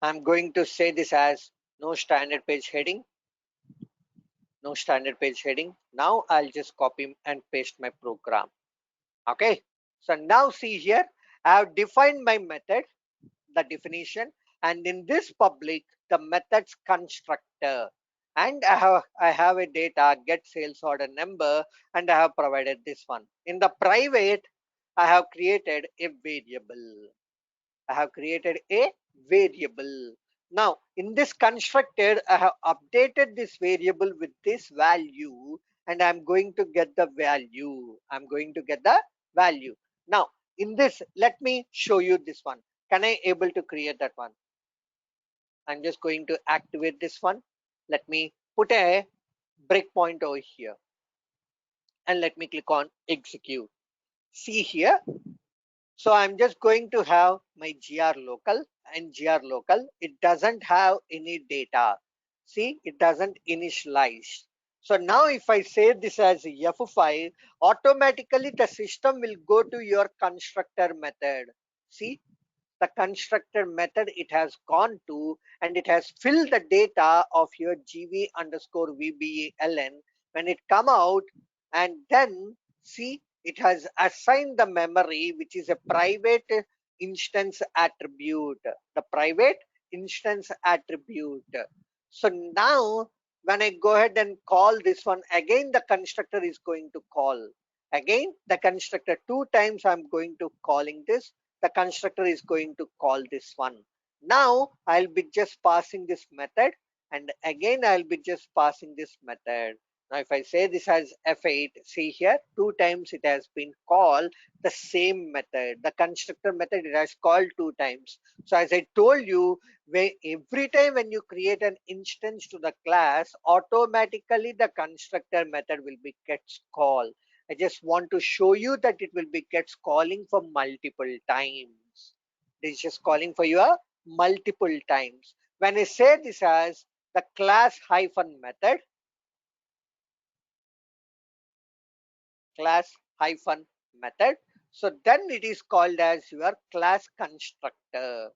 I'm going to say this as no standard page heading. No standard page heading. Now I'll just copy and paste my program. Okay. So now see here, I have defined my method, the definition, and in this public, the methods constructor. And I have a data get sales order number, and I have provided this one. In the private, I have created a variable. I have created a variable. Now, in this constructor, I have updated this variable with this value, and I'm going to get the value. I'm going to get the value. Now, in this, let me show you this one. Can I able to create that one? I'm just going to activate this one. Let me put a breakpoint over here, and let me click on execute. See here, so I'm just going to have my gr local, and gr local, it doesn't have any data. See, it doesn't initialize. So now if I say this as F5, automatically the system will go to your constructor method. See, the constructor method it has gone to, and it has filled the data of your gv underscore vbaln when it come out, and then see, it has assigned the memory, which is a private instance attribute, the private instance attribute. So now when I go ahead and call this one again, the constructor is going to call again the constructor two times. I'm going to calling this, the constructor is going to call this one. Now I'll be just passing this method, and again I'll be just passing this method. Now if I say this as F8, see here, two times it has been called the same method. The constructor method it has called two times. So as I told you, every time when you create an instance to the class, automatically the constructor method will be gets called. I just want to show you that it will be gets calling for multiple times. This is just calling for you multiple times. When I say this as the class hyphen method, class hyphen method, so then it is called as your class constructor.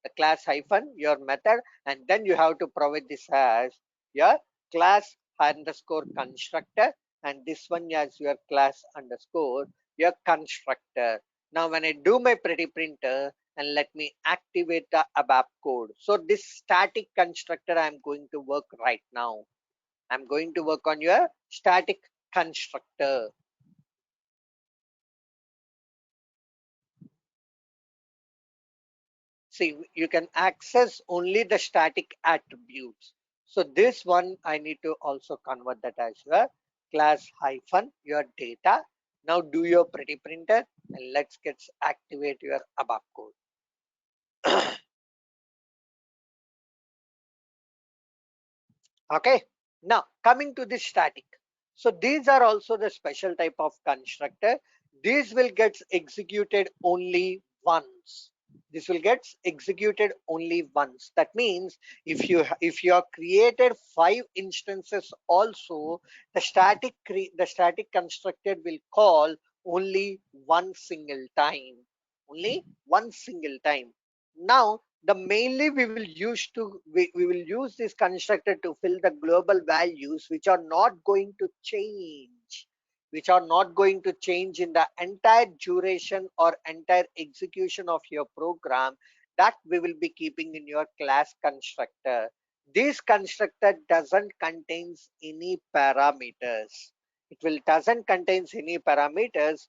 The class hyphen your method, and then you have to provide this as your class underscore constructor, and this one as your class underscore your constructor. Now when I do my pretty printer, and let me activate the ABAP code. So this static constructor I'm going to work right now. I'm going to work on your static constructor. See, you can access only the static attributes. So this one I need to also convert that as your class hyphen your data, Now do your pretty printer and let's get activate your ABAP code. Okay, now coming to the static. So these are also the special type of constructor. These will get executed only once. This will get executed only once. That means if you have created 5 instances also, the static constructor will call only one single time. Only one single time. Now the mainly we will use this constructor to fill the global values which are not going to change, in the entire duration or entire execution of your program, that we will be keeping in your class constructor. This constructor doesn't contains any parameters. It will doesn't contains any parameters.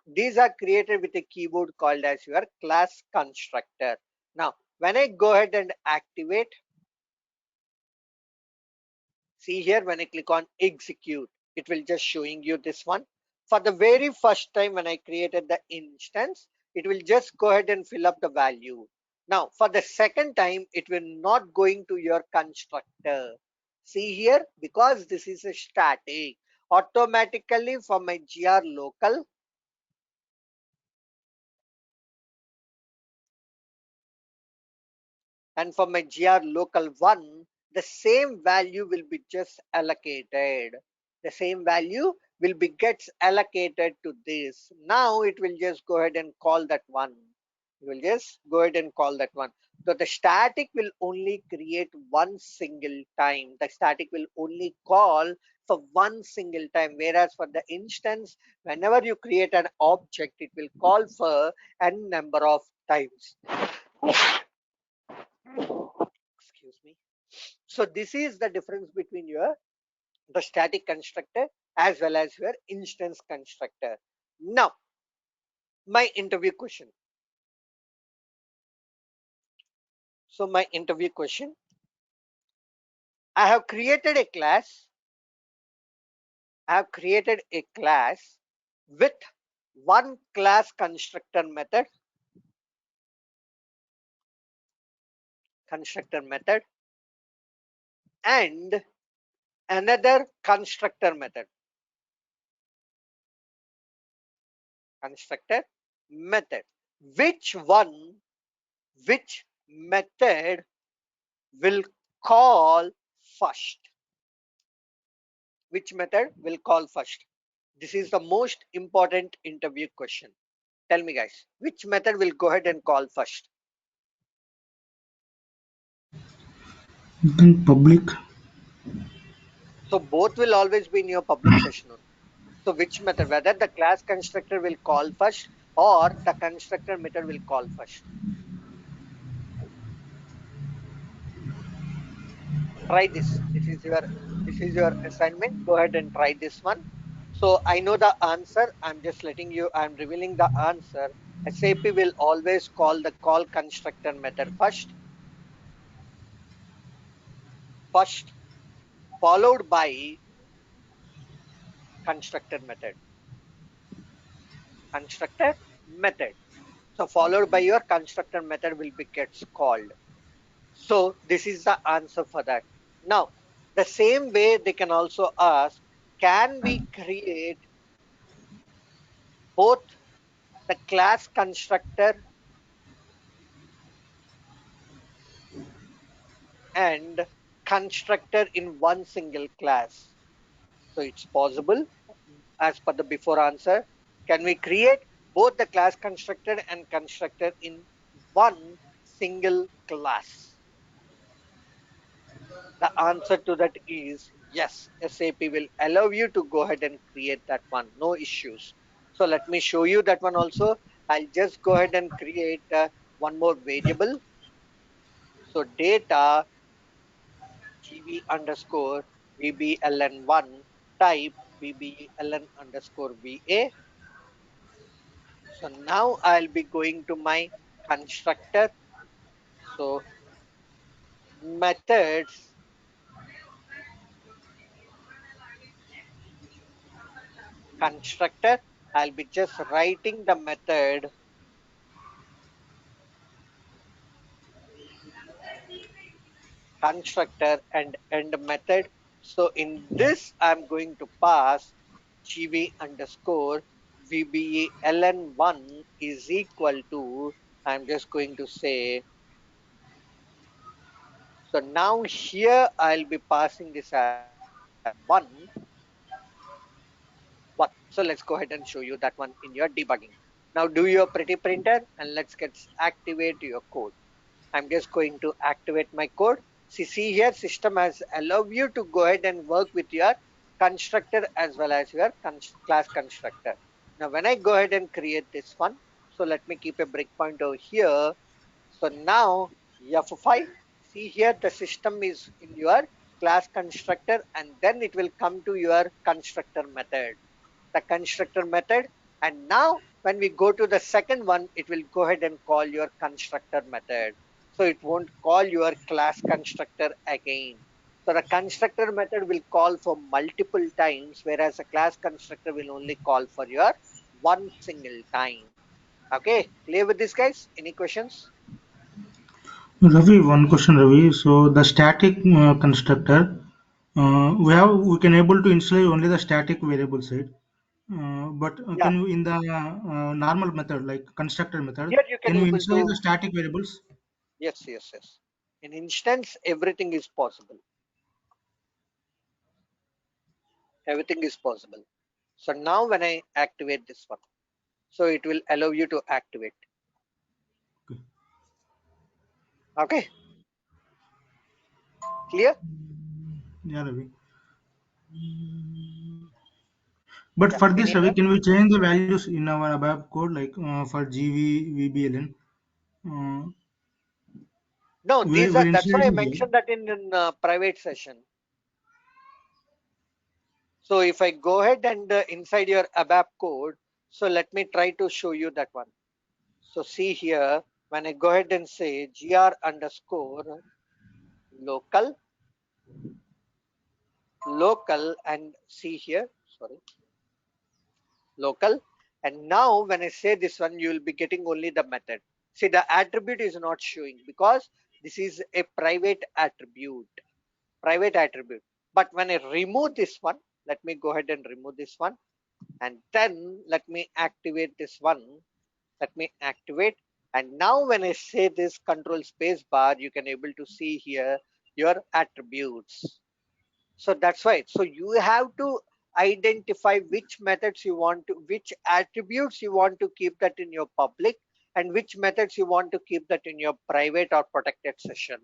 These are created with a keyword called as your class constructor. Now when I go ahead and activate, see here, when I click on execute, it will just showing you this one. For the very first time when I created the instance, it will just go ahead and fill up the value. Now for the second time, it will not going to your constructor. See here, because this is a static, automatically for my gr local and for my gr local 1, the same value will be just allocated. The same value will be gets allocated to this. Now it will just go ahead and call that one. It will just go ahead and call that one. So the static will only create one single time. The static will only call for one single time, whereas for the instance, whenever you create an object, it will call for n number of times. Excuse me. So this is the difference between your the static constructor as well as your instance constructor. Now my interview question. So my interview question, I have created a class. I have created a class with one class constructor method and another constructor method. Which one, which method will call first? Which method will call first? This is the most important interview question. Tell me guys, which method will go ahead and call first? Then public. So both will always be in your public session only. So which method, whether the class constructor will call first or the constructor method will call first? Try this. This is your assignment. Go ahead and try this one. So I know the answer. I'm just letting you, I'm revealing the answer. SAP will always call the call constructor method first, followed by constructor method. Constructor method. So followed by your constructor method will be gets called. So this is the answer for that. Now, the same way they can also ask, can we create both the class constructor and constructor in one single class? So it's possible as per the before answer. Can we create both the class constructor and constructor in one single class? The answer to that is yes. SAP will allow you to go ahead and create that one. No issues. So let me show you that one also. I'll just go ahead and create one more variable. So data gv underscore vbln1 type vbln underscore va. So now I'll be going to my constructor. So methods constructor. I'll be just writing the method constructor and end method. So in this, I'm going to pass gv underscore vbeln1 is equal to, I'm just going to say, so now here I'll be passing this as 1, 1. So let's go ahead and show you that one in your debugging. Now do your pretty printer and let's get activate your code. I'm just going to activate my code. See here, system has allowed you to go ahead and work with your constructor as well as your class constructor. Now, when I go ahead and create this one, so let me keep a breakpoint over here. So now F5, see here, the system is in your class constructor and then it will come to your constructor method, the constructor method. And now when we go to the second one, it will go ahead and call your constructor method. So it won't call your class constructor again. So the constructor method will call for multiple times, whereas a class constructor will only call for your one single time. Okay, clear with this, guys? Any questions? Ravi, one question, Ravi. So the static constructor, we can able to initialize only the static variable side. But Yeah, can you in the normal method like constructor method, here you can can you able initialize the to, static variables? yes, yes, yes. In instance, everything is possible. Everything is possible. So now when I activate this one, so it will allow you to activate. Okay. Okay, clear? Yeah, Ravi. But Yeah, for this, any Ravi, other? can we change the values in our ABAP code like for GV, VBLN? No, these are, We're that's why I initializing here. mentioned that in private session. So if I go ahead and inside your ABAP code, so let me try to show you that one. So see here, when I go ahead and say gr underscore local, local, and see here, sorry, local. And now when I say this one, you will be getting only the method. See, the attribute is not showing because this is a private attribute. Private attribute. But when I remove this one, let me go ahead and remove this one. And then let me activate this one. Let me activate. And now when I say this control space bar, you can able to see here your attributes. So that's why. So you have to identify which methods you want to, which attributes you want to keep that in your public, and which methods you want to keep that in your private or protected session.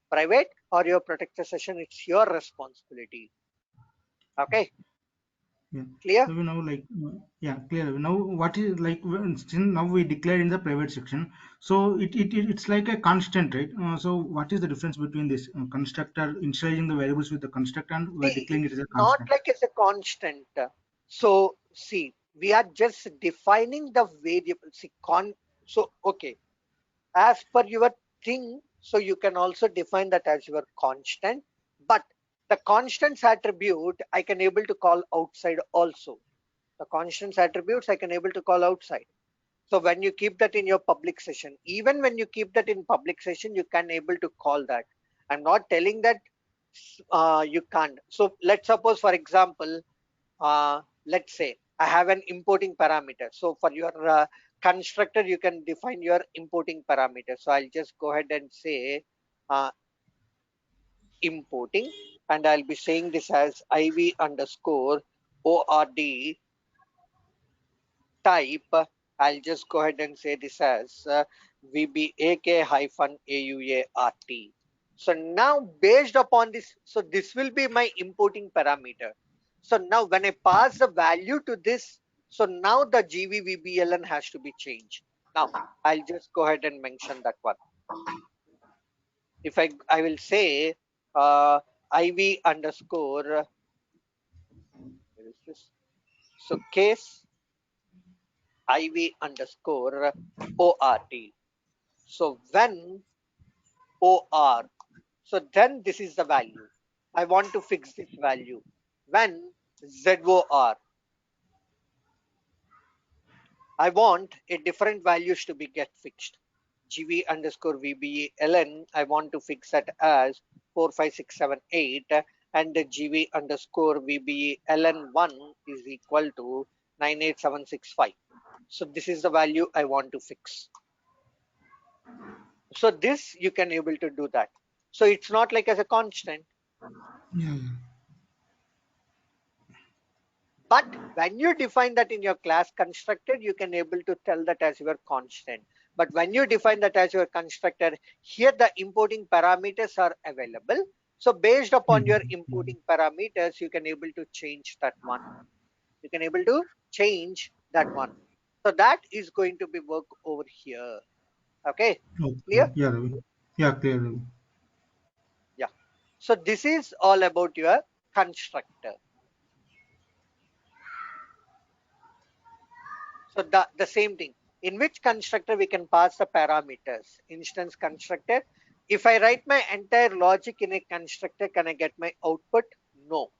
Private or your protected session, it's your responsibility. Okay, Yeah. clear? So we now like yeah, clear. Now what is like since now we declare in the private section, so it's like a constant, right? So what is the difference between this constructor initializing the variables with the constructor and we're See, declaring it as it's a not constant? like it's a constant. So see, we are just defining the variable. See, so okay, as per your thing, so you can also define that as your constant, but the constants attribute I can able to call outside also. The constants attributes I can able to call outside. So when you keep that in your public session, even when you keep that in public session, you can able to call that. I'm not telling that you can't. So let's suppose, for example, let's say I have an importing parameter. So for your constructor, you can define your importing parameter. So I'll just go ahead and say uh, importing, and I'll be saying this as iv underscore ord type. I'll just go ahead and say this as VBAK hyphen AUART. So now based upon this, so this will be my importing parameter. So now when I pass the value to this, so now the GVVBLN has to be changed. Now I'll just go ahead and mention that one. If I will say IV underscore, where is this? So case IV underscore ORT. So when OR, so then this is the value. I want to fix this value. When ZOR. I want a different values to be get fixed. GV underscore VBE LN, I want to fix that as 45678, and the GV underscore VBE LN1 is equal to 98765. So this is the value I want to fix. So this you can able to do that. So it's not like as a constant, Yeah. but when you define that in your class constructor, you can able to tell that as your constant. But when you define that as your constructor, here the importing parameters are available. So based upon your Mhm. importing parameters, you can able to change that one. You can able to change that one. So that is going to be work over here. Okay, Okay. clear? Yeah, Ravi. Yeah, clear, Ravi. Yeah. So this is all about your constructor. So the same thing. In which constructor we can pass the parameters? Instance constructor. If I write my entire logic in a constructor, can I get my output? No.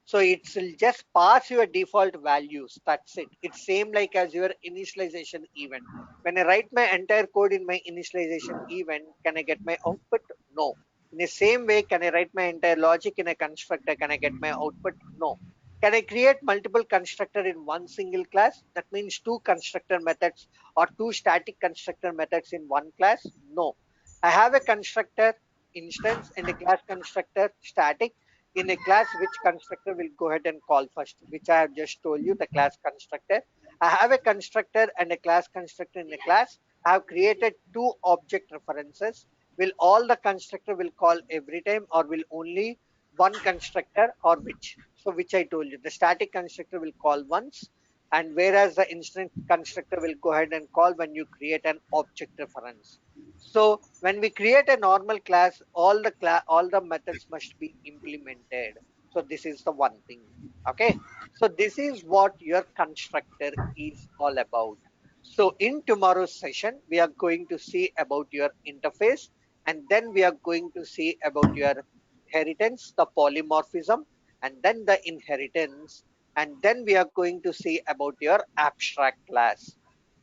So it's just pass your default values. That's it. It's same like as your initialization event. When I write my entire code in my initialization event, can I get my output? No. In the same way, can I write my entire logic in a constructor? Can I get my output? No. Can I create multiple constructor in one single class? That means two constructor methods or two static constructor methods in one class? No. I have a constructor instance and a class constructor static. In a class, which constructor will go ahead and call first, which I have just told you, the class constructor. I have a constructor and a class constructor in a class. I have created two object references. Will all the constructor will call every time, or will only one constructor, or which? So which I told you, the static constructor will call once, and whereas the instant constructor will go ahead and call when you create an object reference. So when we create a normal class, all the methods must be implemented. So this is the one thing. Okay. So this is what your constructor is all about. So in tomorrow's session, we are going to see about your interface, and then we are going to see about your inheritance, the polymorphism, and then the inheritance, and then we are going to see about your abstract class,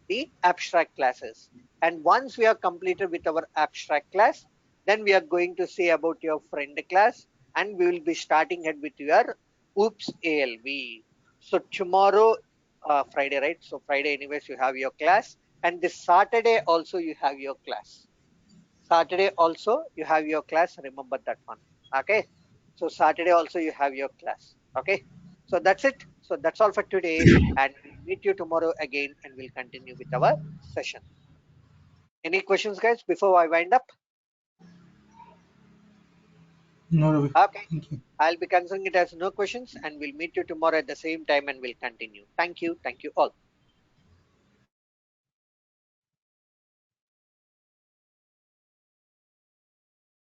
the abstract classes. And once we are completed with our abstract class, then we are going to say about your friend class, and we will be starting it with your oops ALV. So tomorrow, Friday, right? So Friday anyways, you have your class, and this Saturday also you have your class. Saturday also you have your class. Remember that one. Okay. So Saturday also you have your class. Okay. So that's it. So that's all for today. And we'll meet you tomorrow again and we'll continue with our session. Any questions, guys, before I wind up? No, Ravi. Okay. Thank you. I'll be considering it as no questions and we'll meet you tomorrow at the same time and we'll continue. Thank you. Thank you all.